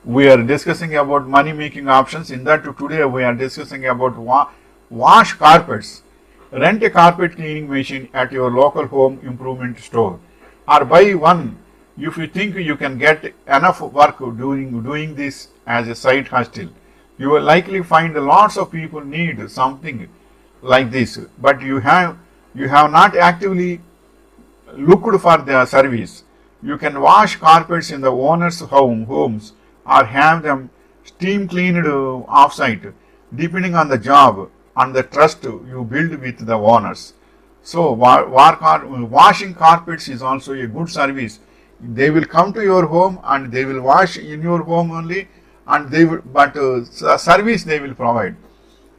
We are discussing about money making options. In that today we are discussing about wash carpets. Rent a carpet cleaning machine at your local home improvement store, or buy one if you think you can get enough work doing this as a side hustle. You will likely find lots of people need something like this, but you have not actively looked for the service. You can wash carpets in the owner's homes or have them steam cleaned off-site, depending on the job and the trust you build with the owners. So, washing carpets is also a good service. They will come to your home and they will wash in your home only, and they will, but service they will provide,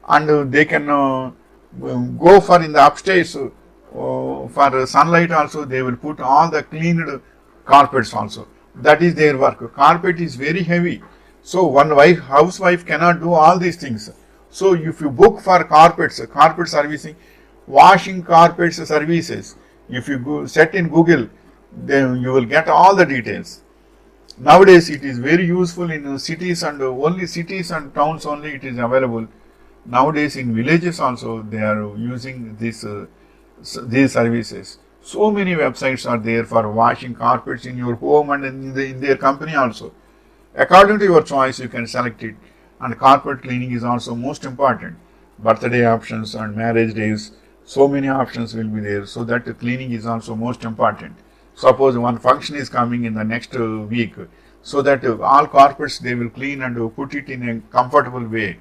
and they can go for in the upstairs for sunlight also. They will put all the cleaned carpets also. That is their work. Carpet is very heavy, so one housewife cannot do all these things. So if you book for carpet servicing, washing carpets services, if you set in Google, then you will get all the details. Nowadays it is very useful in cities, and only cities and towns only it is available. Nowadays in villages also they are using these services. So many websites are there for washing carpets in your home and in their company also. According to your choice, you can select it. And carpet cleaning is also most important. Birthday options and marriage days, so many options will be there. So that cleaning is also most important. Suppose one function is coming in the next week, so that all carpets they will clean and put it in a comfortable way.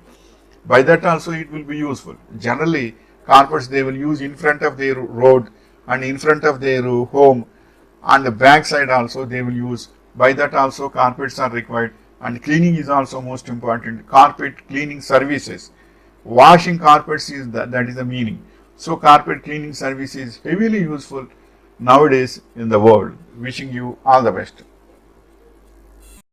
By that also it will be useful. Generally, carpets they will use in front of their road and in front of their home, and the back side also they will use. By that also carpets are required, and cleaning is also most important. Carpet cleaning services, washing carpets is that is the meaning. So carpet cleaning service is heavily useful nowadays in the world. Wishing you all the best.